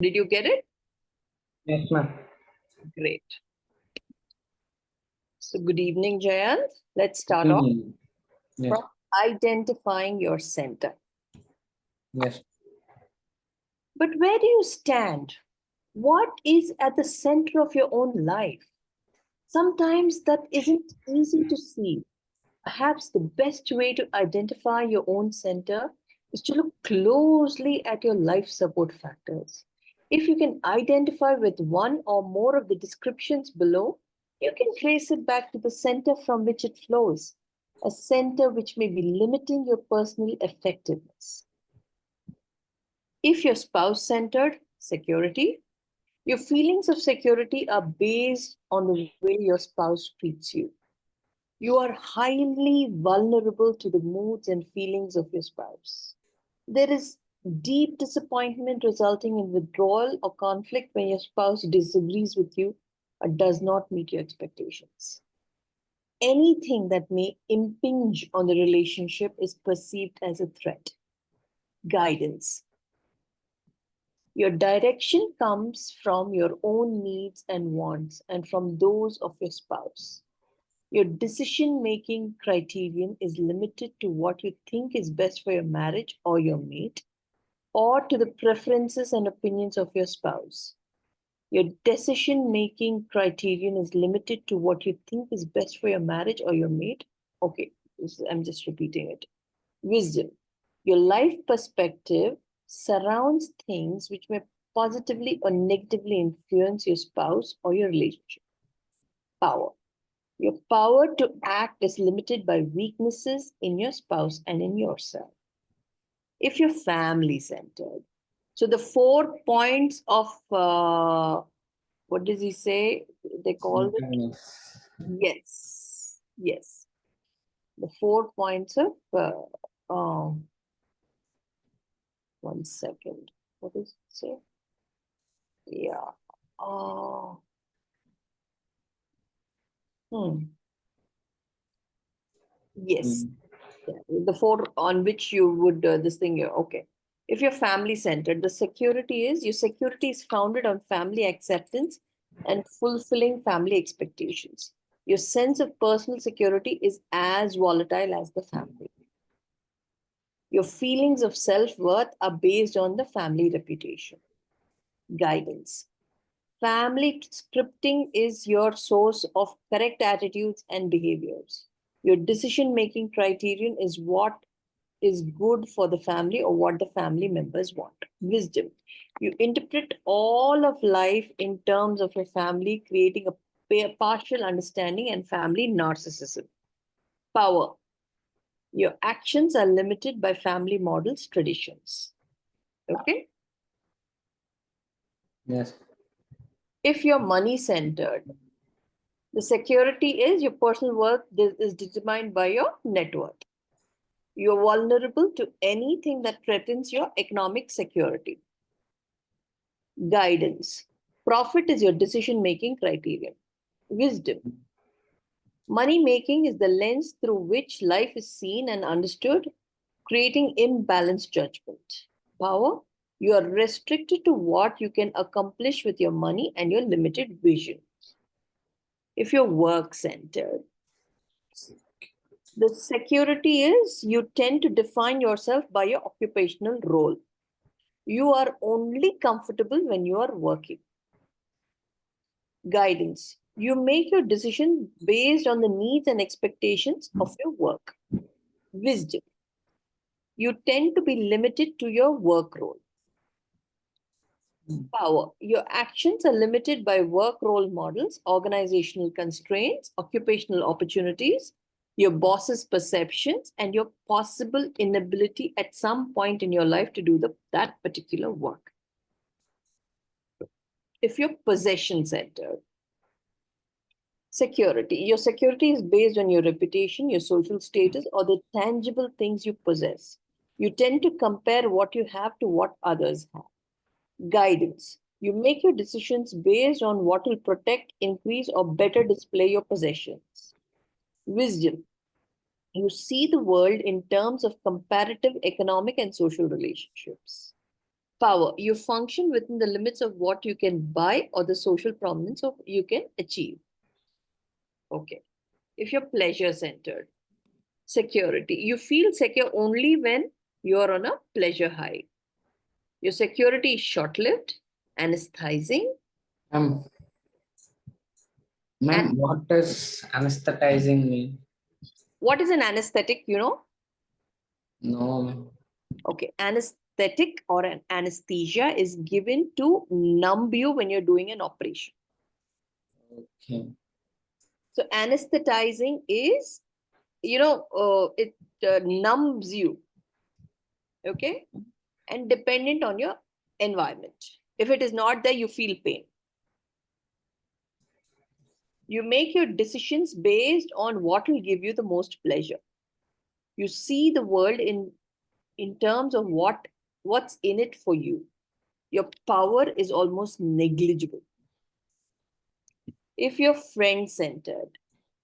Did you get it? Yes, ma'am. Great. So good evening, Jayant. Let's start off Mm, yes, from identifying your center. yes, But where do you stand? What is at the center of your own life? Sometimes that isn't easy to see. Perhaps the best way to identify your own center is to look closely at your life support factors. If you can identify with one or more of the descriptions below, you can trace it back to the center from which it flows, a center which may be limiting your personal effectiveness. If you're spouse centered, security, your feelings of security are based on the way your spouse treats you. You are highly vulnerable to the moods and feelings of your spouse. There is deep disappointment resulting in withdrawal or conflict when your spouse disagrees with you or does not meet your expectations. Anything that may impinge on the relationship is perceived as a threat. Guidance. Your direction comes from your own needs and wants and from those of your spouse. Your decision making criterion is limited to what you think is best for your marriage or your mate, or to the preferences and opinions of your spouse. Your decision making criterion is limited to what you think is best for your marriage or your mate. Okay, I'm just repeating it. Wisdom. Your life perspective surrounds things which may positively or negatively influence your spouse or your relationship. Power. Your power to act is limited by weaknesses in your spouse and in yourself. If you're family centered, so the 4 points of what does he say? They call it yes, yes. The 4 points of one second. What does it say? Yeah. Oh. Hmm. Yes. mm, Yeah, the four on which you would this thing you okay. If you're family centered, the security is your security is founded on family acceptance and fulfilling family expectations. Your sense of personal security is as volatile as the family. Your feelings of self-worth are based on the family reputation. Guidance. Family scripting is your source of correct attitudes and behaviors. Your decision making criterion is what is good for the family or what the family members want. Wisdom. You interpret all of life in terms of your family, creating a partial understanding and family narcissism. Power. Your actions are limited by family models, traditions. Okay? yes, If you're money centered, the security is your personal worth is determined by your net worth. You're vulnerable to anything that threatens your economic security. Guidance. Profit is your decision making criterion. Wisdom. Money making is the lens through which life is seen and understood, creating imbalanced judgment. Power. You are restricted to what you can accomplish with your money and your limited vision. If you're work centered, the security is you tend to define yourself by your occupational role. You are only comfortable when you are working. Guidance. You make your decision based on the needs and expectations of your work. Wisdom. You tend to be limited to your work role. Power. Your actions are limited by work role models, organizational constraints, occupational opportunities, your boss's perceptions, and your possible inability at some point in your life to do that particular work. If you're possession centered, security. Your security is based on your reputation, your social status, or the tangible things you possess. You tend to compare what you have to what others have. Guidance. You make your decisions based on what will protect, increase, or better display your possessions. Wisdom. You see the world in terms of comparative economic and social relationships. Power, you function within the limits of what you can buy or the social prominence of you can achieve. Okay. If you're pleasure centered, security, you feel secure only when you're on a pleasure high. Your security is short lived, anesthetizing, Ma'am, and ma'am, what does anesthetizing mean? what is an anesthetic, you know? No, ma'am. Okay, anesthetic or an anesthesia is given to numb you when you're doing an operation. Okay. So anesthetizing is, it numbs you, okay, and dependent on your environment. If it is not there, you feel pain. You make your decisions based on what will give you the most pleasure. You see the world in terms of what's in it for you. Your power is almost negligible. If you're friend centered,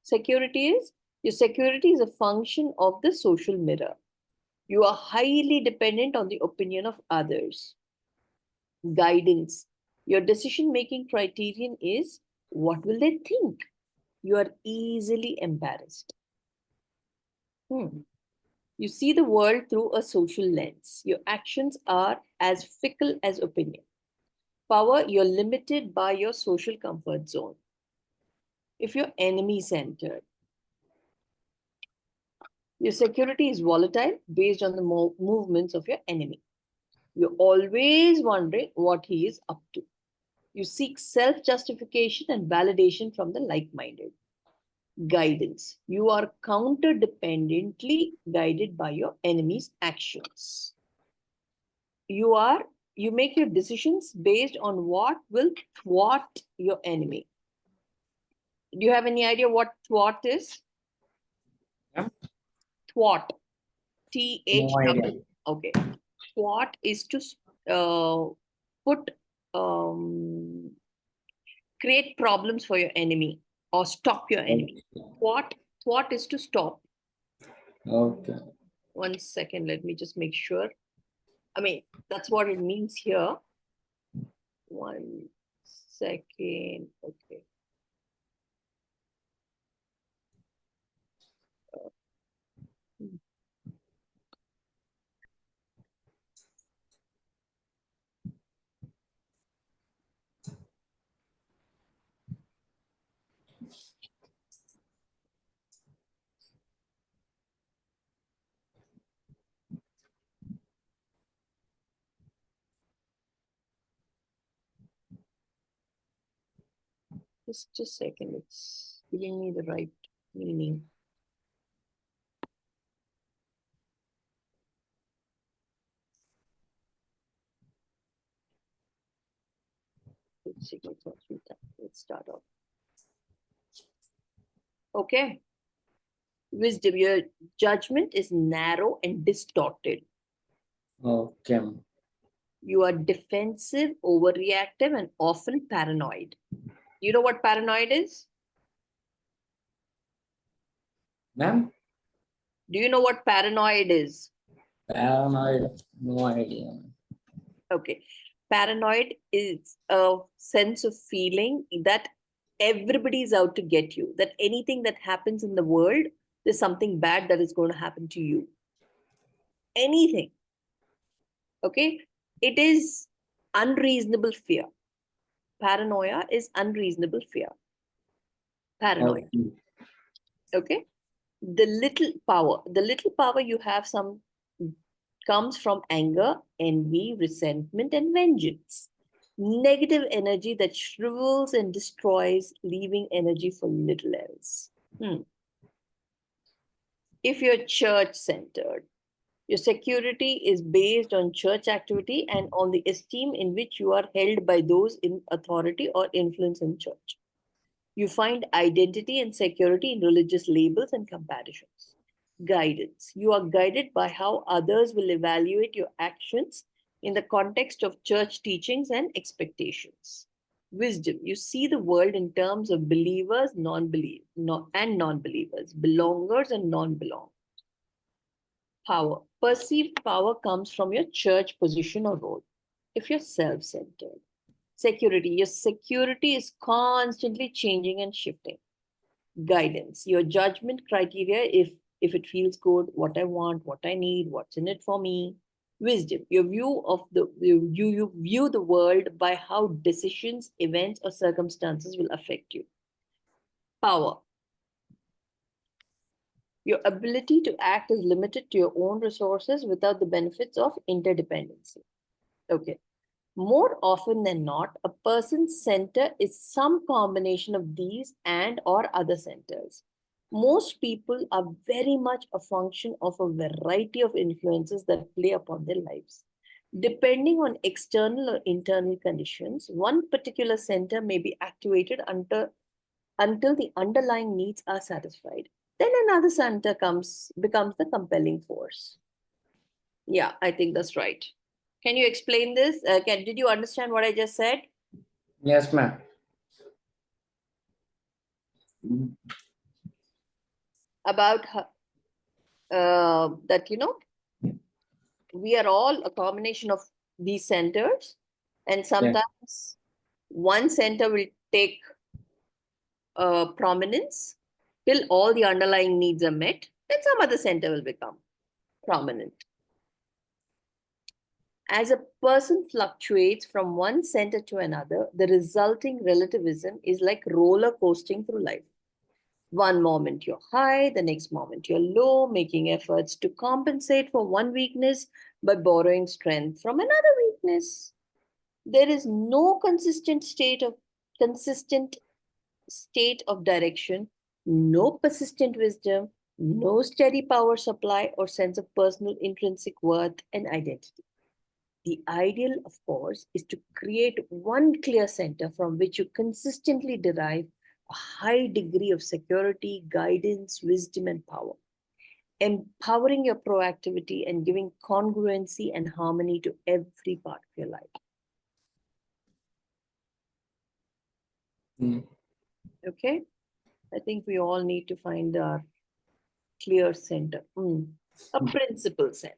your security is a function of the social mirror. You are highly dependent on the opinion of others. Guidance, your decision making criterion is what will they think? You are easily embarrassed. You see the world through a social lens. Your actions are as fickle as opinion. Power, you're limited by your social comfort zone. If you're enemy centered, your security is volatile based on the movements of your enemy. You're always wondering what he is up to. You seek self justification and validation from the like minded. Guidance. You are counter dependently guided by your enemy's actions. You make your decisions based on what will thwart your enemy. Do you have any idea what thwart is? Yeah. Thwart. No idea. TH. Okay. Thwart is to put create problems for your enemy or stop your enemy. Thwart is to stop. Okay. 1 second, let me just make sure. I mean, that's what it means here. 1 second. Okay. Just a second. It's giving me the right meaning. Let's see. Let's start off. Okay. Wisdom. Your judgment is narrow and distorted. Okay. You are defensive, overreactive, and often paranoid. You know what paranoid is? Ma'am, Do you know what paranoid is? paranoid. No idea. Okay. Paranoid is a sense of feeling that everybody is out to get you, that anything that happens in the world, there's something bad that is going to happen to you. Anything. Okay. It is unreasonable fear. Paranoia is unreasonable fear. Paranoia. Okay. Okay. The little power you have some comes from anger, envy, resentment, and vengeance. Negative energy that shrivels and destroys, leaving energy for little else. If you're church centered, your security is based on church activity and on the esteem in which you are held by those in authority or influence in church. You find identity and security in religious labels and comparisons. Guidance. You are guided by how others will evaluate your actions in the context of church teachings and expectations. Wisdom. You see the world in terms of believers, and non-believers, belongers and non-belongers. Power. Perceived power comes from your church position or role. if you're self-centered. Security, your security is constantly changing and shifting. Guidance, your judgment criteria, if it feels good, what I want, what I need, what's in it for me. Wisdom, your view of the you view the world by how decisions, events, or circumstances will affect you. Power, your ability to act is limited to your own resources without the benefits of interdependency. Okay. More often than not, a person's center is some combination of these and or other centers. Most people are very much a function of a variety of influences that play upon their lives. Depending on external or internal conditions, one particular center may be activated until the underlying needs are satisfied. Then another center becomes the compelling force. Yeah, I think that's right. Can you explain this? Did you understand what I just said Yes, ma'am. about that? We are all a combination of these centers, and Yes. sometimes one center will take prominence till all the underlying needs are met. Then some other center will become prominent. As a person fluctuates from one center to another, the resulting relativism is like roller coasting through life. One moment you're high, the next moment you're low, making efforts to compensate for one weakness by borrowing strength from another weakness. There is no consistent state of direction, no persistent wisdom, no steady power supply or sense of personal intrinsic worth and identity. The ideal, of course, is to create one clear center from which you consistently derive a high degree of security, guidance, wisdom, and power, empowering your proactivity and giving congruency and harmony to every part of your life. Mm. Okay? I think we all need to find our clear center, a principle center.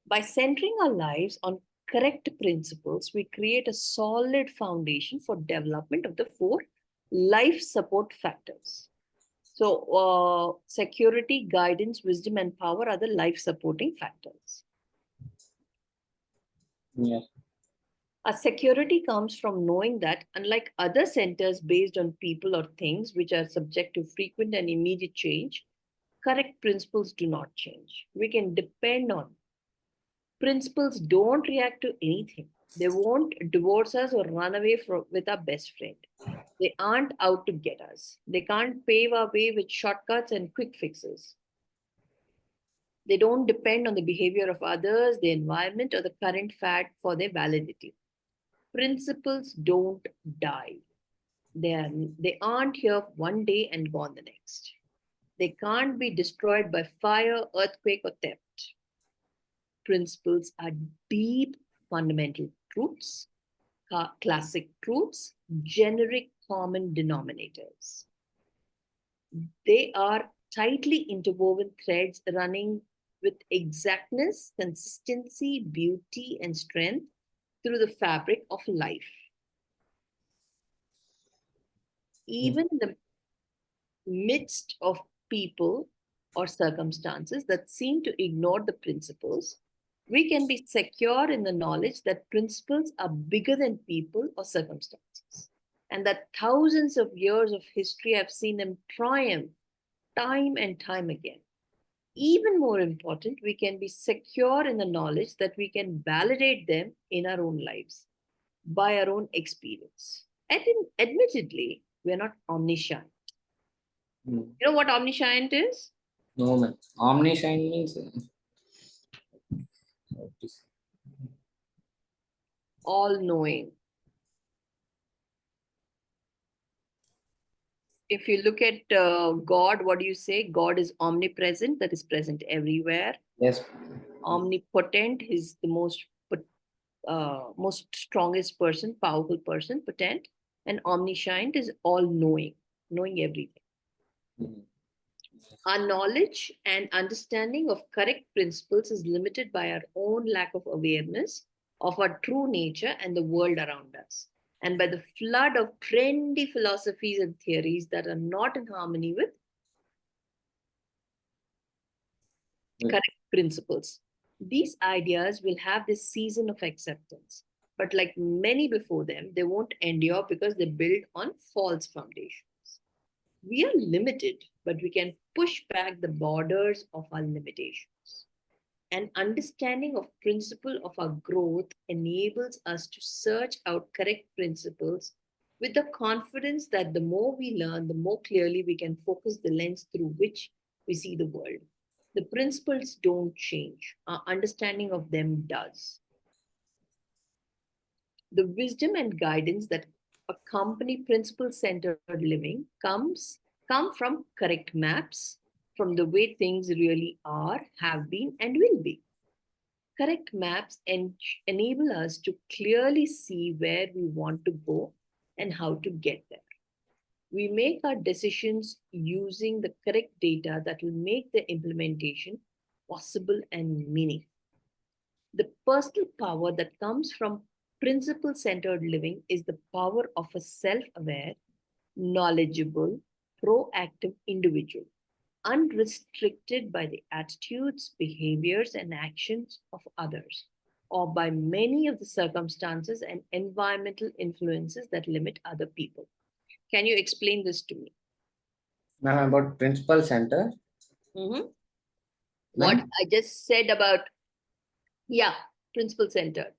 By centering our lives on correct principles, we create a solid foundation for development of the four life support factors. So, security, guidance, wisdom, and power are the life supporting factors. Yes. Our security comes from knowing that, unlike other centers based on people or things which are subject to frequent and immediate change, correct principles do not change. We can depend on principles don't react to anything. They won't divorce us or run away with our best friend. They aren't out to get us. They can't pave our way with shortcuts and quick fixes. They don't depend on the behavior of others, the environment, or the current fad for their validity. Principles don't die. They aren't here one day and gone the next. They can't be destroyed by fire, earthquake, or theft. Principles are deep fundamental truths, classic truths, generic common denominators. They are tightly interwoven threads running with exactness, consistency, beauty, and strength through the fabric of life. Even in the midst of people or circumstances that seem to ignore the principles, we can be secure in the knowledge that principles are bigger than people or circumstances, and that thousands of years of history have seen them triumph time and time again. Even more important, we can be secure in the knowledge that we can validate them in our own lives by our own experience. And admittedly, we're not omniscient. Mm. You know what omniscient is? No, ma'am. Omniscient means what is- All knowing. If you look at God, what do you say? God is omnipresent, that is present everywhere. yes. Omnipotent is the most strongest person, powerful person, potent. And omniscient is all knowing, knowing everything. Mm. Our knowledge and understanding of correct principles is limited by our own lack of awareness of our true nature and the world around us, and by the flood of trendy philosophies and theories that are not in harmony with Yeah. correct principles. These ideas will have this season of acceptance, but like many before them, they won't endure because they build on false foundations. We are limited, but we can push back the borders of our limitations. An understanding of principle of our growth enables us to search out correct principles with the confidence that the more we learn, the more clearly we can focus the lens through which we see the world. The principles don't change, our understanding of them does. The wisdom and guidance that accompany principle centered living come from correct maps, from the way things really are, have been, and will be. Correct maps enable us to clearly see where we want to go and how to get there. We make our decisions using the correct data that will make the implementation possible and meaningful. The personal power that comes from principle centered living is the power of a self aware, knowledgeable, proactive individual, unrestricted by the attitudes, behaviors, and actions of others, or by many of the circumstances and environmental influences that limit other people. Can you explain this to me? Ma'am, about principal center. Mhm. What Ma'am? I just said about, yeah, principle centered.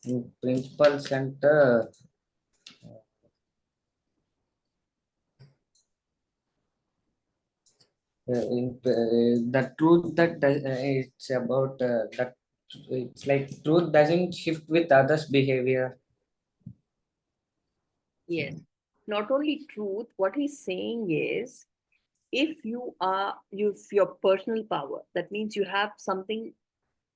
The principal center. The truth that it's about that it's like truth doesn't shift with others' behavior. Yes. Not only truth, what he's saying is if your personal power, that means you have something,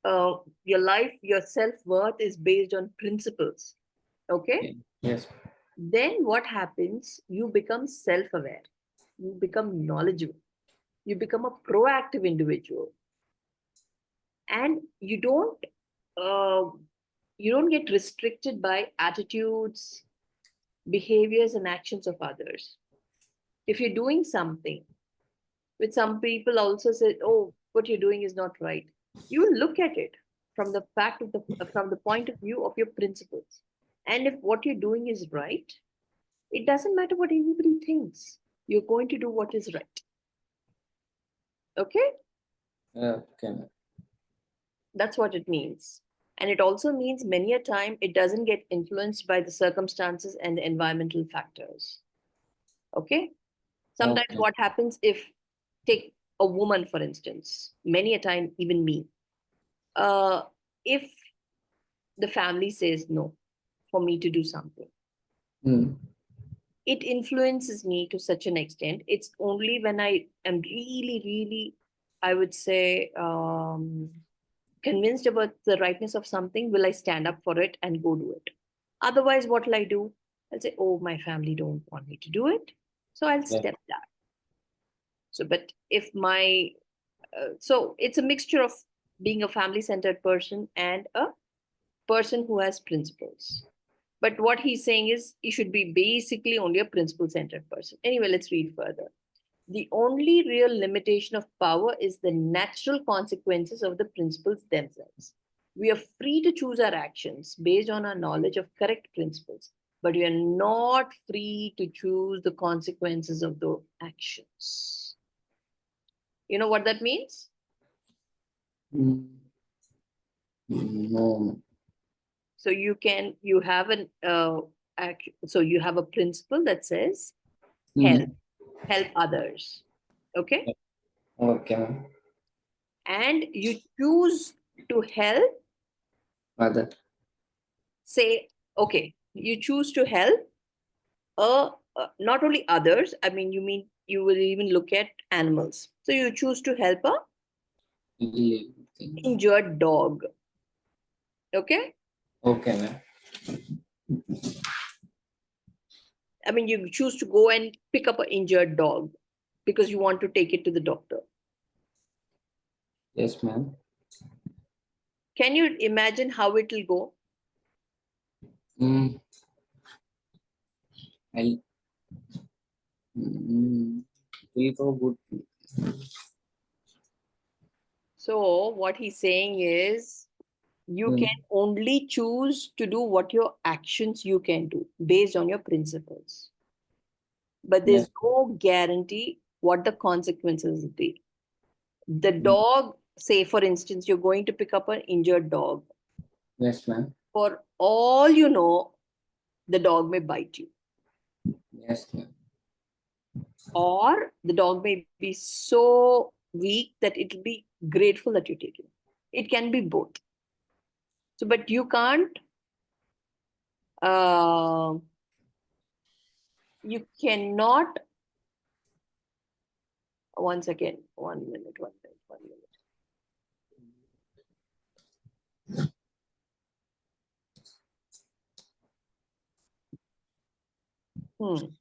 your life, your self-worth is based on principles. Okay. Yes. Then what happens? You become self-aware, you become knowledgeable, you become a proactive individual, and uh, you don't get restricted by attitudes, behaviors, and actions of others. If you're doing something which some people also say, oh, what you're doing is not right, you will look at it from the point of view of your principles. And if what you're doing is right, it doesn't matter what anybody thinks, you're going to do what is right. Okay. Okay. That's what it means. And it also means many a time it doesn't get influenced by the circumstances and the environmental factors. Okay. Sometimes Okay. what happens, if take a woman for instance, many a time even me, uh, if the family says no for me to do something, Mm. it influences me to such an extent. It's only when I am really, really, I would say, convinced about the rightness of something, will I stand up for it and go do it. Otherwise, what will I do? I'll say, oh, my family don't want me to do it, so I'll Yeah. step down. So, but if my so it's a mixture of being a family centered person and a person who has principles. But what he's saying is you should be basically only a principle centered person. Anyway, let's read further. The only real limitation of power is the natural consequences of the principles themselves. We are free to choose our actions based on our knowledge of correct principles, but we are not free to choose the consequences of the actions. You know what that means? Mm. No. So you have so you have a principle that says help, Mm. help others. Okay. Okay, ma'am. And you choose to help, Other. say, okay, you choose to help not only others, I mean, you mean you will even look at animals. So you choose to help a Living thing. injured dog. Okay. Okay, ma'am. I mean, you choose to go and pick up an injured dog because you want to take it to the doctor. Yes, ma'am. Can you imagine how it will go? Mm, I'll mm, will go good. So, what he's saying is, you Mm, can only choose to do what your actions you can do based on your principles. But there's yes. no guarantee what the consequences will be. The Mm, dog, say for instance, you're going to pick up an injured dog. yes, ma'am. For all you know, the dog may bite you, Yes, ma'am. or the dog may be so weak that it'll be grateful that you take it. It can be both. So, but you can't. Uh, you cannot. Once again, 1 minute, 1 minute, 1 minute. Hmm.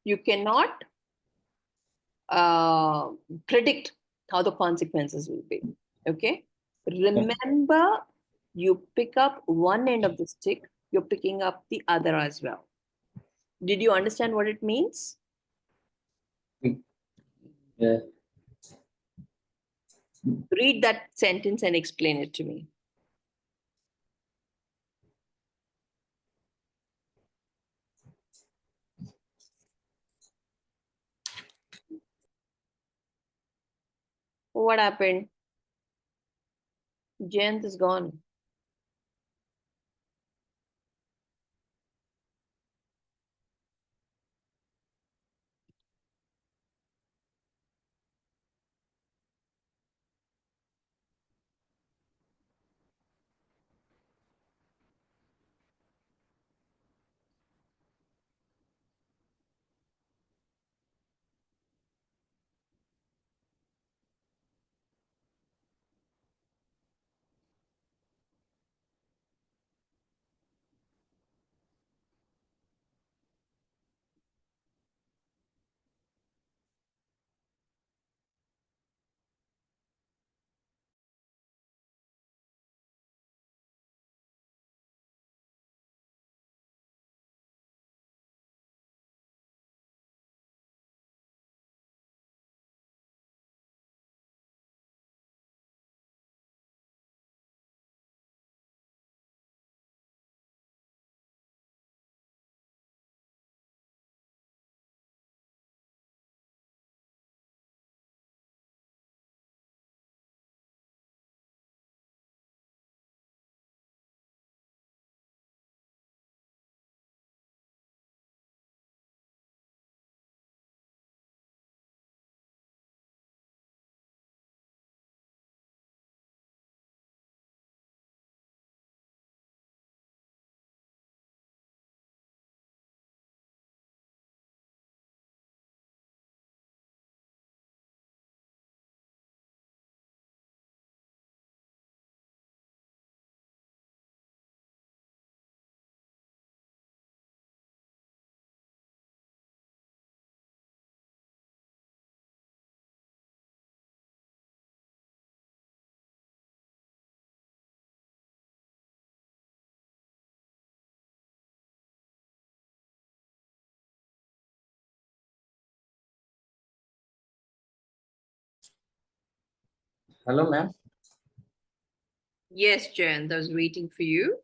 You cannot uh, predict how the consequences will be. Okay. Yes. Remember, you pick up one end of the stick, you're picking up the other as well. Did you understand what it means? Yeah. Read that sentence and explain it to me. What happened? Jayant is gone. Hello, ma'am. Yes, Jayant, I was waiting for you.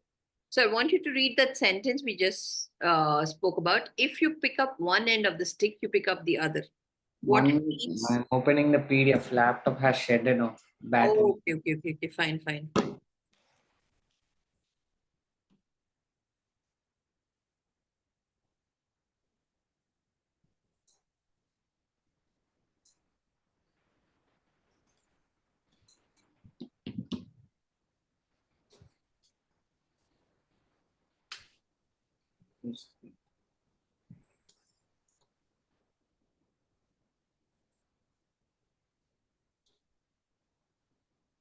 So I want you to read that sentence we just spoke about. If you pick up one end of the stick, you pick up the other. What it One, means? I'm opening the PDF. Laptop has shedded off battery. Oh, okay, fine, fine, fine.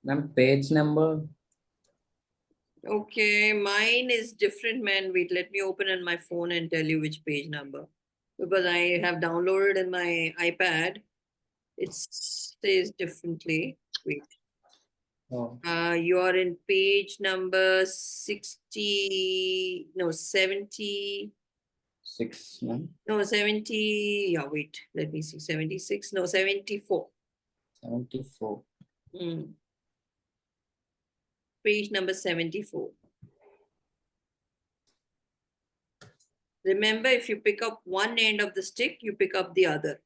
Ma'am, page number. Okay, mine is different, man. Wait, let me open on my phone and tell you which page number. Because I have downloaded in my iPad. It says differently. Wait. Oh, You are in page number 60, no, 70, six, ma'am. no, 70. Yeah, wait, let me see. 76, no, 74. 74. Mm, page number 74. Remember, if you pick up one end of the stick, you pick up the other.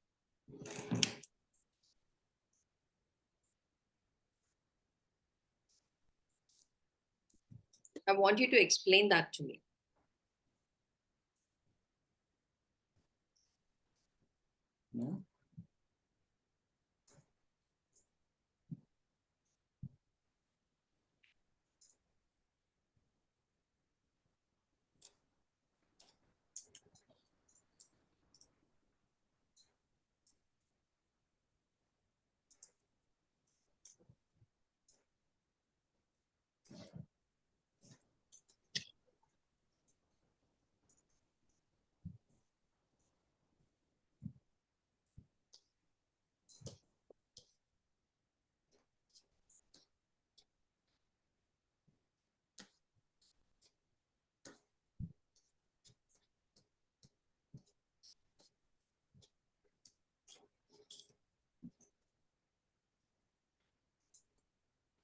I want you to explain that to me. No?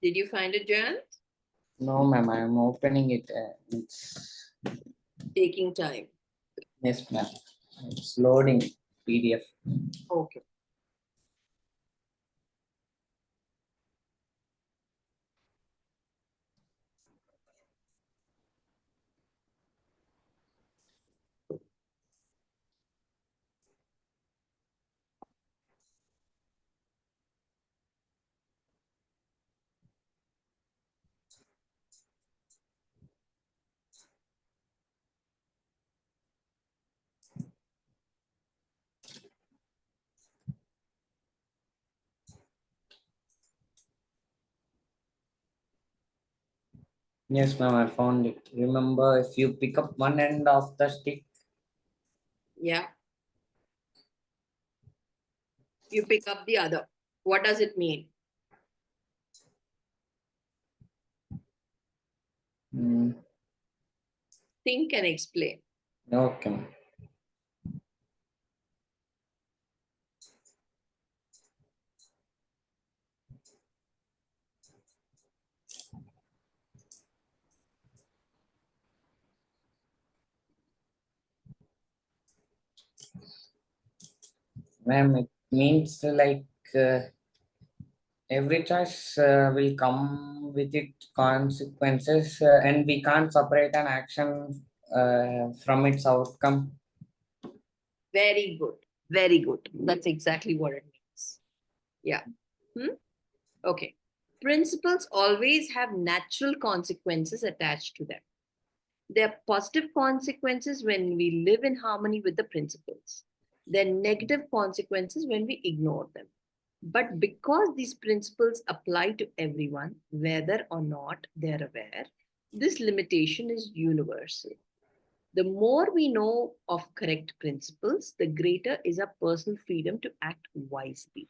Did you find it, Jan? No, ma'am, I am opening it. It's Taking time. yes, ma'am. It's loading PDF. Okay. Yes, ma'am, I found it. Remember, if you pick up one end of the stick, Yeah. You pick up the other. What does it mean? mm, Think and explain. okay, ma'am. Ma'am, it means like every choice will come with its consequences, and we can't separate an action from its outcome. Very good. Very good. That's exactly what it means. Yeah. Hmm? Okay. Principles always have natural consequences attached to them. There are positive consequences when we live in harmony with the principles. There are negative consequences when we ignore them. But because these principles apply to everyone, whether or not they're aware, this limitation is universal. The more we know of correct principles, the greater is our personal freedom to act wisely.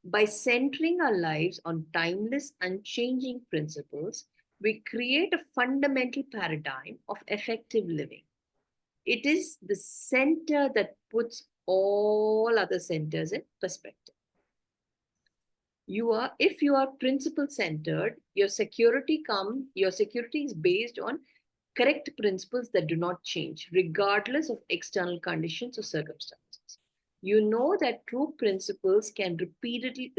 By centering our lives on timeless, unchanging principles, we create a fundamental paradigm of effective living. It is the center that puts all other centers in perspective. If you are principle centered, your security is based on correct principles that do not change, regardless of external conditions or circumstances. You know that true principles can repeatedly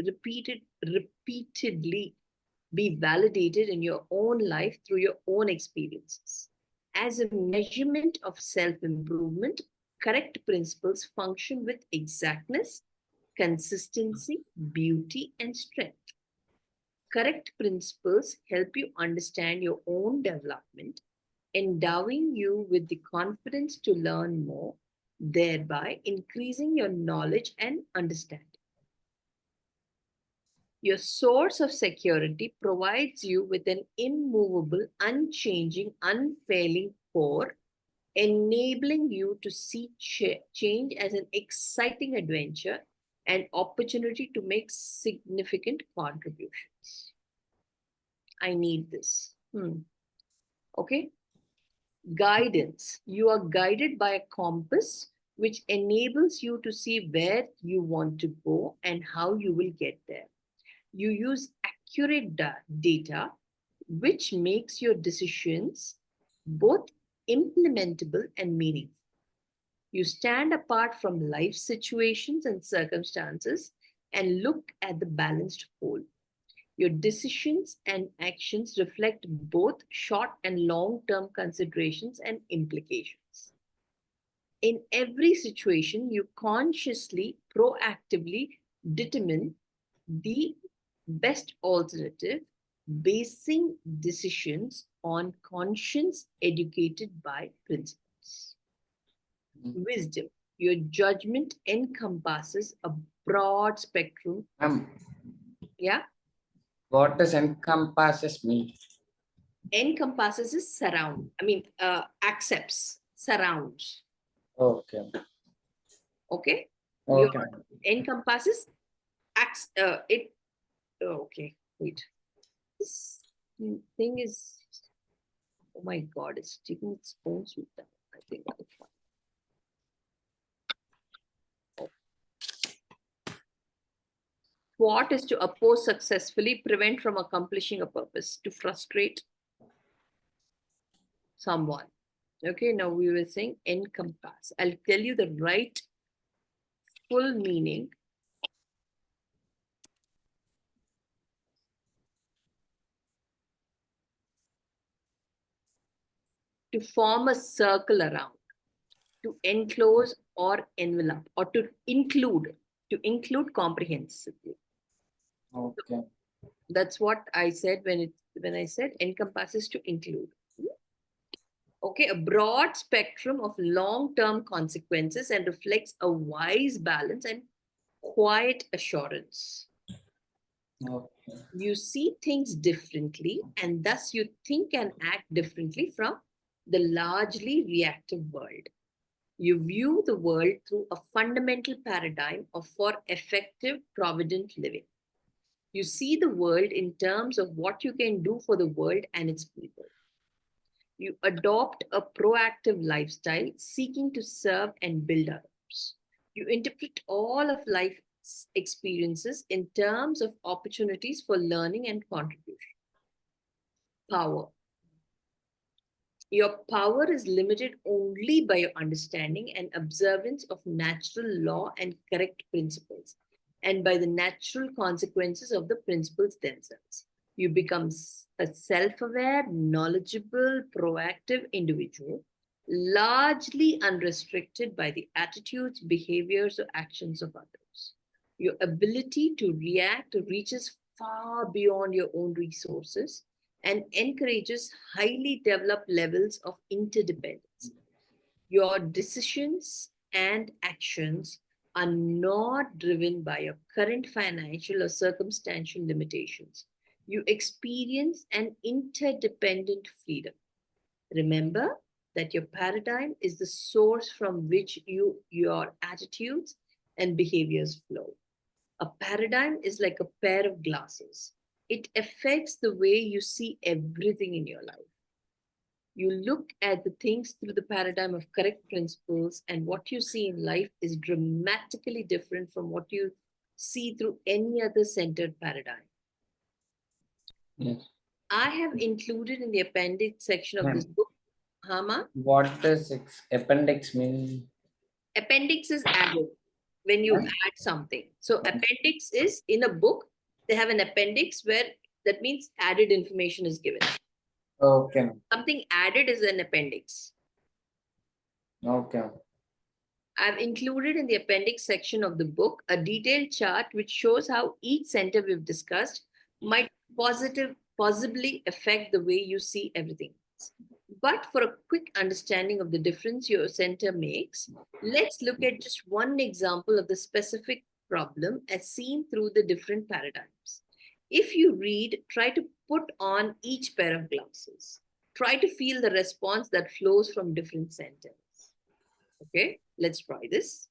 be validated in your own life through your own experiences. As a measurement of self improvement, correct principles function with exactness, consistency, beauty, and strength. Correct principles help you understand your own development, endowing you with the confidence to learn more, thereby increasing your knowledge and understanding. Your source of security provides you with an immovable, unchanging, unfailing core, enabling you to see change as an exciting adventure and opportunity to make significant contributions. I need this. Okay. Guidance. You are guided by a compass which enables you to see where you want to go and how you will get there. You use accurate data, which makes your decisions both implementable and meaningful. You stand apart from life situations and circumstances and look at the balanced whole. Your decisions and actions reflect both short and long term considerations and implications. In every situation, you consciously, proactively determine the best alternative, basing decisions on conscience educated by principles. Wisdom. Your judgment encompasses a broad spectrum. Yeah. What does encompasses mean? Encompasses is surround. Accepts, surrounds. Okay. Okay. Okay. Your encompasses it. Okay. Wait. This thing is. Oh my God! It's taking its own sweet time. I think I'll find. Thwart is to oppose successfully, prevent from accomplishing a purpose, to frustrate someone. Okay, now we were saying encompass. I'll tell you the right full meaning. To form a circle around, to enclose or envelop, or to include comprehensively. Okay. That's what I said when I said encompasses, to include. Okay, a broad spectrum of long-term consequences and reflects a wise balance and quiet assurance. Okay. You see things differently, and thus you think and act differently from the largely reactive world. You view the world through a fundamental paradigm of for effective, provident living. You see the world in terms of what you can do for the world and its people. You adopt a proactive lifestyle seeking to serve and build others. You interpret all of life's experiences in terms of opportunities for learning and contribution. Power. Your power is limited only by your understanding and observance of natural law and correct principles, and by the natural consequences of the principles themselves. You become a self aware, knowledgeable, proactive individual, largely unrestricted by the attitudes, behaviors, or actions of others. Your ability to react reaches far beyond your own resources and encourages highly developed levels of interdependence. Your decisions and actions are not driven by your current financial or circumstantial limitations. You experience an interdependent freedom. Remember that your paradigm is the source from which your attitudes and behaviors flow. A paradigm is like a pair of glasses. It affects the way you see everything in your life. You look at the things through the paradigm of correct principles, and what you see in life is dramatically different from what you see through any other centered paradigm. Yes. I have included in the appendix section of this book, Hama. What does appendix mean? Appendix is added when you add something. So appendix is in a book, they have an appendix where that means added information is given. Okay. Something added is an appendix. Okay. I've included in the appendix section of the book a detailed chart which shows how each center we've discussed might possibly affect the way you see everything. But for a quick understanding of the difference your center makes, let's look at just one example of the specific problem as seen through the different paradigms. If you read, try to put on each pair of glasses. Try to feel the response that flows from different centers. Okay, let's try this.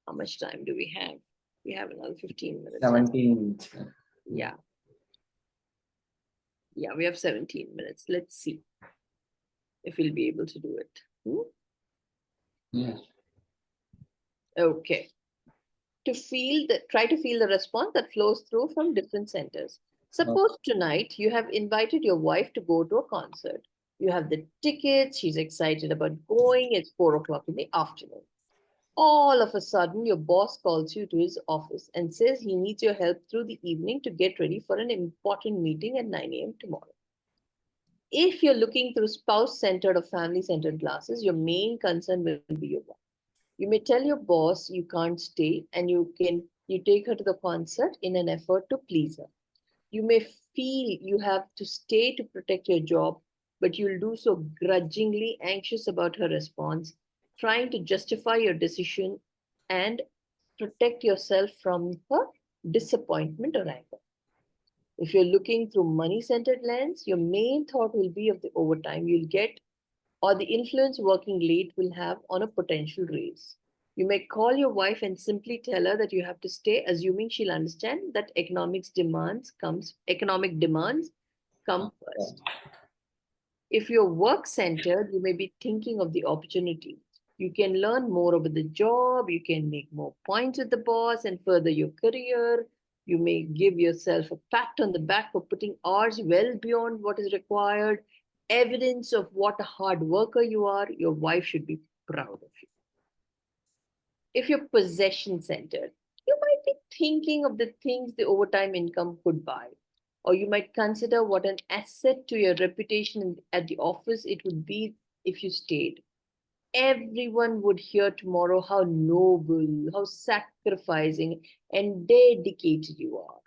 How much time do we have? We have another 15 minutes. 17 minutes. Yeah. Yeah, we have 17 minutes. Let's see if we'll be able to do it. Yeah. Okay. Try to feel the response that flows through from different centers. Suppose tonight you have invited your wife to go to a concert. You have the tickets, she's excited about going, it's 4 o'clock in the afternoon. All of a sudden, your boss calls you to his office and says he needs your help through the evening to get ready for an important meeting at 9 a.m. tomorrow. If you're looking through spouse centered or family centered glasses, your main concern will be your wife. You may tell your boss you can't stay and you take her to the concert in an effort to please her. You may feel you have to stay to protect your job, but you'll do so grudgingly, anxious about her response, trying to justify your decision and protect yourself from her disappointment or anger. If you're looking through money centered lens, your main thought will be of the overtime you'll get or the influence working late will have on a potential raise. You may call your wife and simply tell her that you have to stay, assuming she'll understand that economic demands come first. If you're work centered, you may be thinking of the opportunity. You can learn more about the job, you can make more points with the boss and further your career. You may give yourself a pat on the back for putting hours well beyond what is required. Evidence of what a hard worker you are, your wife should be proud of you. If you're possession centered, you might be thinking of the things the overtime income could buy. Or you might consider what an asset to your reputation at the office it would be if you stayed. Everyone would hear tomorrow how noble, how sacrificing, and dedicated you are.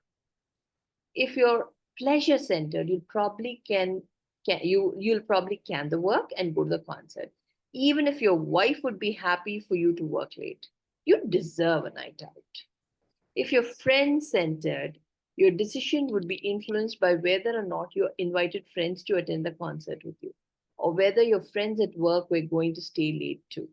If you're pleasure centered, you'll probably can the work and go to the concert. Even if your wife would be happy for you to work late, you deserve a night out. If you're friend centered, your decision would be influenced by whether or not you invited friends to attend the concert with you, or whether your friends at work were going to stay late too.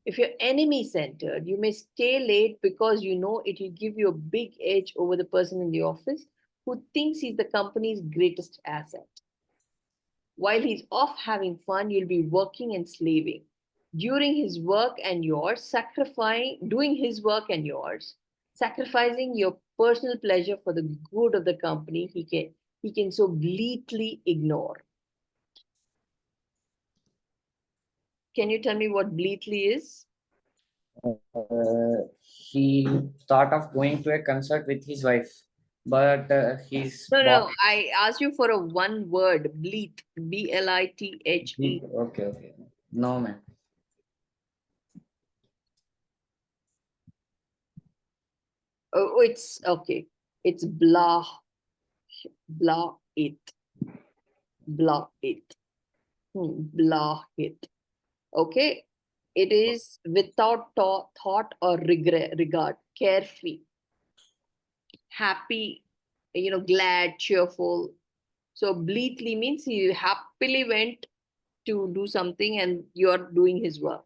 If you're enemy centered, you may stay late because you know it will give you a big edge over the person in the office who thinks he's the company's greatest asset. While he's off having fun, you'll be working and slaving. During his work and yours, doing his work and yours, sacrificing your personal pleasure for the good of the company he can so bleatly ignore. Can you tell me what bleatly is? He thought of going to a concert with his wife, but his No, boss. no, I asked you for a one word, bleat, B-L-I-T-H-E. Okay, okay. No, man. Oh, it's okay. It's blah it, blah it, blah it. Okay. It is without thought or regard, carefree, happy, glad, cheerful. So bleatly means he happily went to do something and you're doing his work.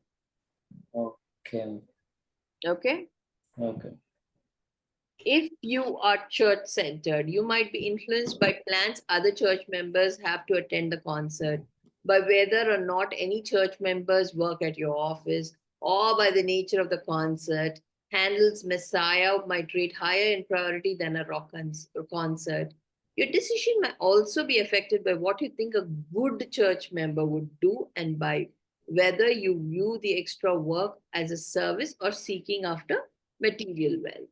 Okay, Okay. okay. If you are church centered, you might be influenced by plans other church members have to attend the concert, by whether or not any church members work at your office, or by the nature of the concert. Handel's Messiah might rate higher in priority than a concert. Your decision may also be affected by what you think a good church member would do and by whether you view the extra work as a service or seeking after material wealth.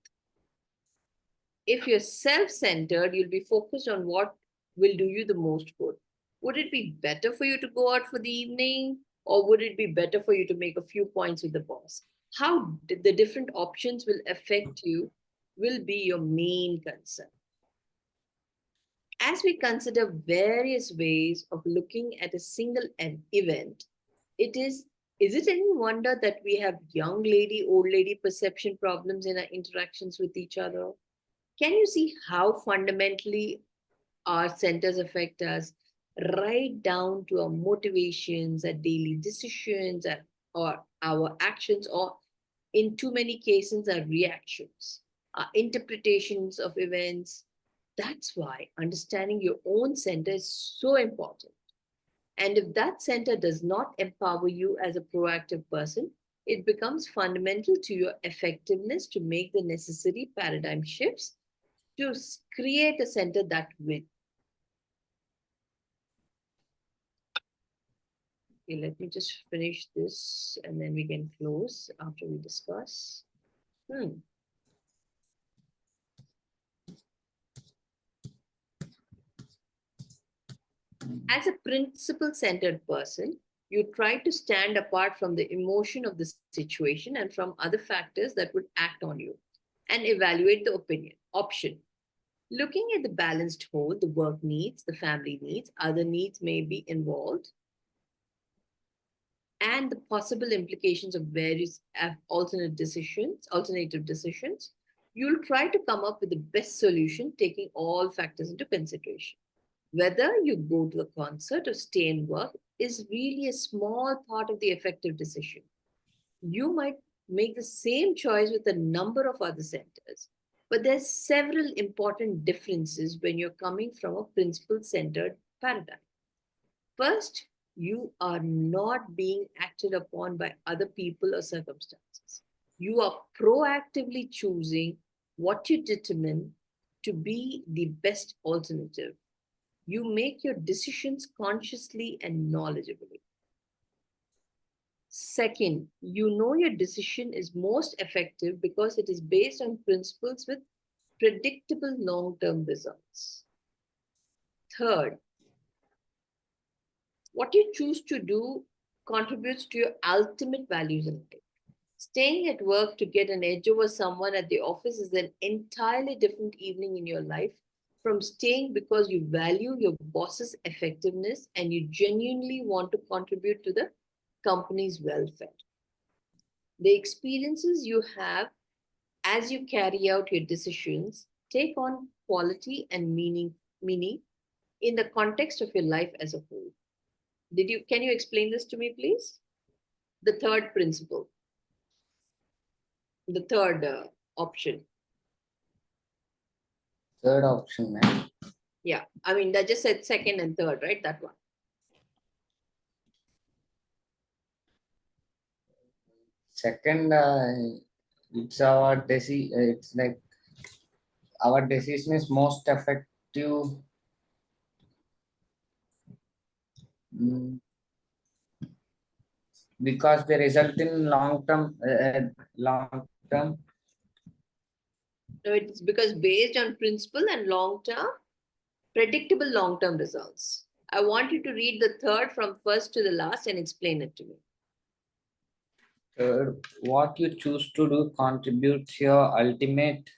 If you're self centered, you'll be focused on what will do you the most good. Would it be better for you to go out for the evening, or would it be better for you to make a few points with the boss? How the different options will affect you will be your main concern. As we consider various ways of looking at a single event, it is it any wonder that we have young lady, old lady perception problems in our interactions with each other? Can you see how fundamentally our centers affect us, right down to our motivations, our daily decisions, or our actions, or in too many cases, our reactions, our interpretations of events? That's why understanding your own center is so important. And if that center does not empower you as a proactive person, it becomes fundamental to your effectiveness to make the necessary paradigm shifts to create a center that wins. Okay, let me just finish this and then we can close after we discuss. Hmm. As a principle centered person, you try to stand apart from the emotion of the situation and from other factors that would act on you and evaluate the option. Looking at the balanced whole, the work needs, the family needs, other needs may be involved, and the possible implications of various alternative decisions, you'll try to come up with the best solution, taking all factors into consideration. Whether you go to a concert or stay in work is really a small part of the effective decision. You might make the same choice with a number of other centers, but there's several important differences when you're coming from a principle centered paradigm. First, you are not being acted upon by other people or circumstances. You are proactively choosing what you determine to be the best alternative. You make your decisions consciously and knowledgeably. Second, you know your decision is most effective because it is based on principles with predictable long term results. Third, what you choose to do contributes to your ultimate values in life. Staying at work to get an edge over someone at the office is an entirely different evening in your life from staying because you value your boss's effectiveness and you genuinely want to contribute to the company's welfare. The experiences you have as you carry out your decisions take on quality and meaning in the context of your life as a whole. Can you explain this to me, please? The third principle, the third option. Third option, man. Yeah, I mean, that just said second and third, right? That one. Second, it's it's like our decision is most effective, mm, because they result in long term. No, it's because based on principle and long term, predictable long term results. I want you to read the third from first to the last and explain it to me. Third, what you choose to do contributes your ultimate.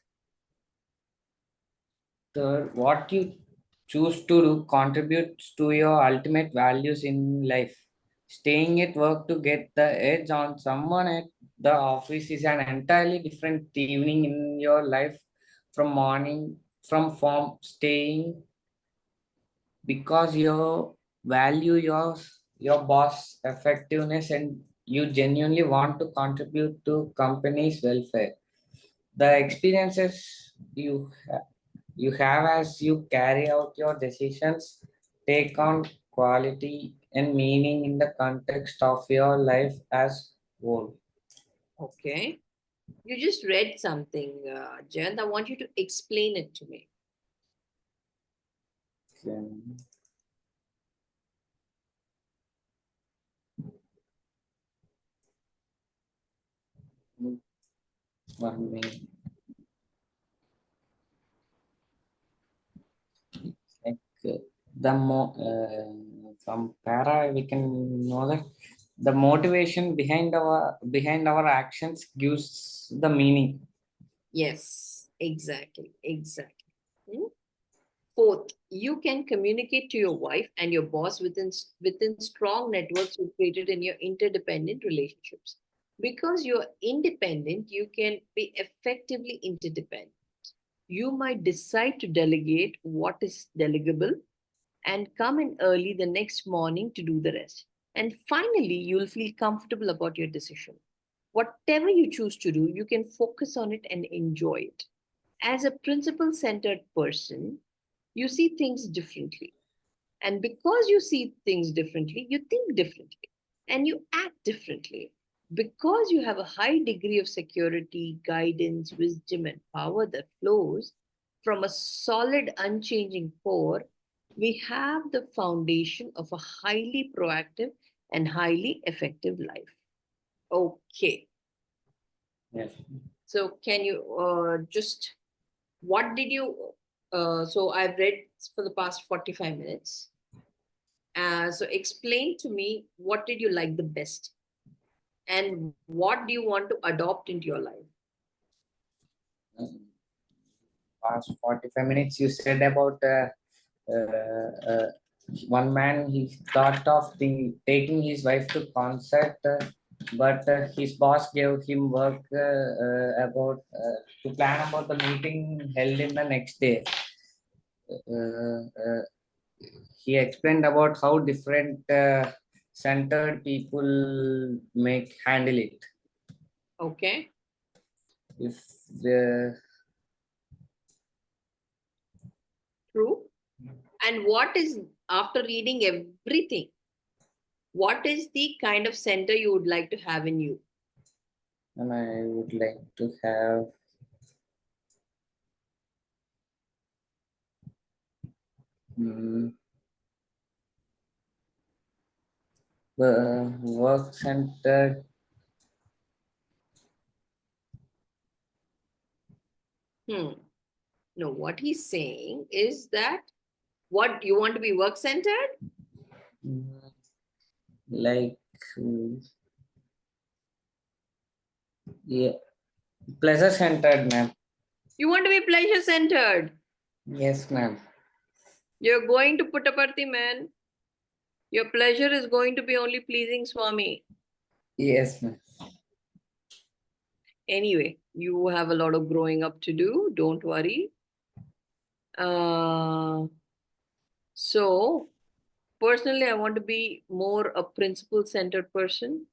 Third, what you choose to do contributes to your ultimate values in life. Staying at work to get the edge on someone at the office is an entirely different evening in your life from morning from staying because you value your boss effectiveness and you genuinely want to contribute to company's welfare. The experiences you have as you carry out your decisions take on quality and meaning in the context of your life as whole. Okay. You just read something, Jayant. I want you to explain it to me. Um, 1 minute. Like the from para we can know that the motivation behind our actions gives the meaning. Yes, exactly, exactly. Hmm? Fourth, you can communicate to your wife and your boss within strong networks you created in your interdependent relationships. Because you're independent, you can be effectively interdependent. You might decide to delegate what is delegable and come in early the next morning to do the rest. And finally, you'll feel comfortable about your decision. Whatever you choose to do, you can focus on it and enjoy it. As a principle centered person, you see things differently. And because you see things differently, you think differently and you act differently. Because you have a high degree of security, guidance, wisdom, and power that flows from a solid, unchanging core, we have the foundation of a highly proactive and highly effective life. Okay. Yes. So, can you just, what did you, so I've read for the past 45 minutes. So explain to me, what did you like the best and what do you want to adopt into your life? Past 45 minutes, you said about uh, uh, one man, he thought of taking his wife to concert, but his boss gave him work about to plan about the meeting held in the next day. Uh, uh, he explained about how different centered people make handle it. Okay, If the true. And what is, after reading everything, what is the kind of center you would like to have in you? and I would like to have mm, work centered. Hmm. No, what he's saying is that what you want to be work centered? Mm, like mm, yeah, pleasure centered, ma'am. You want to be pleasure centered. Yes, ma'am. You're going to Puttaparthi, man. Your pleasure is going to be only pleasing Swami. Yes, ma'am. Anyway, you have a lot of growing up to do. Don't worry. Uh, so, personally, I want to be more a principle centered person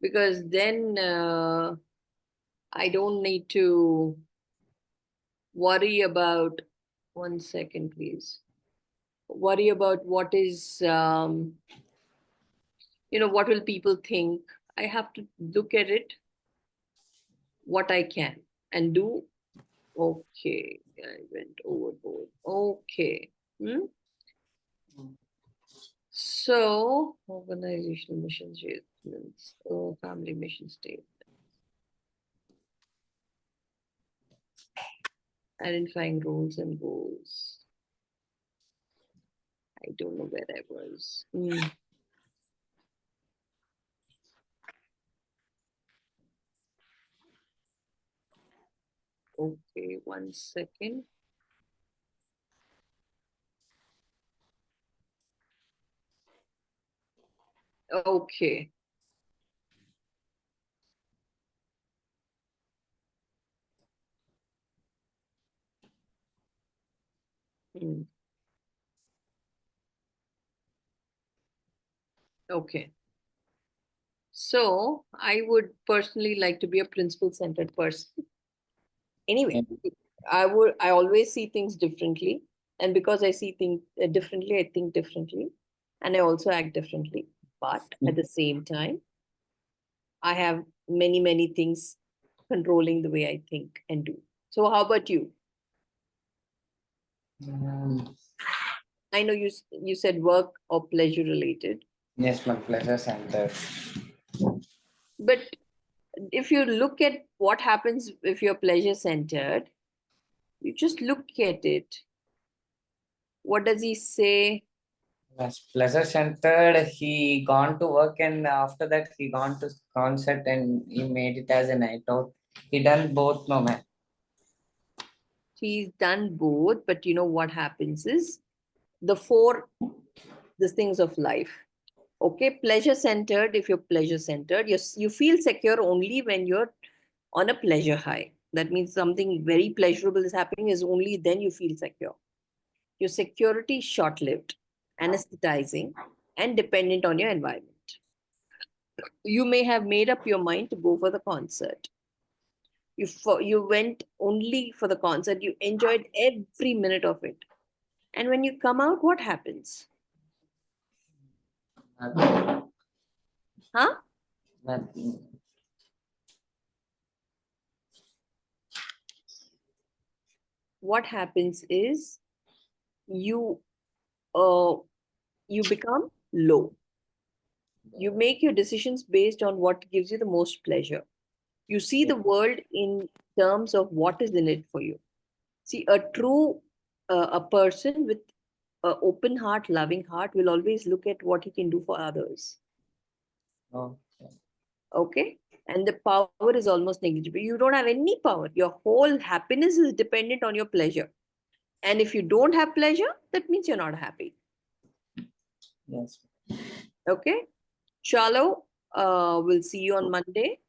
because then I don't need to worry about, one second, please. Worry about what is, what will people think. I have to look at it, what I can and do. Okay, I went overboard. Okay. Hmm? So, organizational mission statements, family mission statement, identifying roles and goals. I don't know where I was. Okay, one second. Okay. Hmm. Okay. So, I would personally like to be a principle centered person. Anyway, I always see things differently. And because I see things differently, I think differently. And I also act differently. But at the same time, I have many, many things controlling the way I think and do. So, how about you? Mm, I know you said work or pleasure related, yes, ma'am. Pleasure centered. but if you look at what happens if you're pleasure centered, you just look at it. What does he say? Yes, pleasure centered. He gone to work and after that he gone to concert and he made it as a night out. He done both, no man. He's done both, but you know what happens is the four the things of life. Okay, pleasure centered. If you're pleasure centered, you feel secure only when you're on a pleasure high. That means something very pleasurable is happening, is only then you feel secure. Your security is short lived, anesthetizing, and dependent on your environment. You may have made up your mind to go for the concert. You went only for the concert, you enjoyed every minute of it. And when you come out, what happens? Nothing. Huh? Nothing. What happens is you uh, you become low. You make your decisions based on what gives you the most pleasure. You see the world in terms of what is in it for you. See, a person with an open heart, loving heart will always look at what he can do for others. Okay. Okay? And the power is almost negligible. You don't have any power. Your whole happiness is dependent on your pleasure. And if you don't have pleasure, that means you're not happy. Yes. Okay? Shallow, we'll see you on Monday.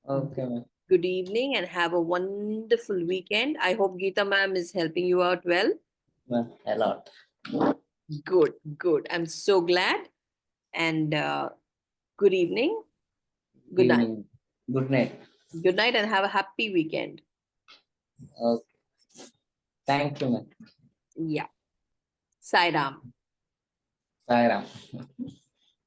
Okay, ma'am. Good evening and have a wonderful weekend. I hope Geeta ma'am is helping you out well. Ma'am, a lot. Good, good. I'm so glad. And good evening. Good night. Evening. Good night. Good night and have a happy weekend. Okay. Thank you, ma'am. Yeah. Sai Ram. Sai Ram.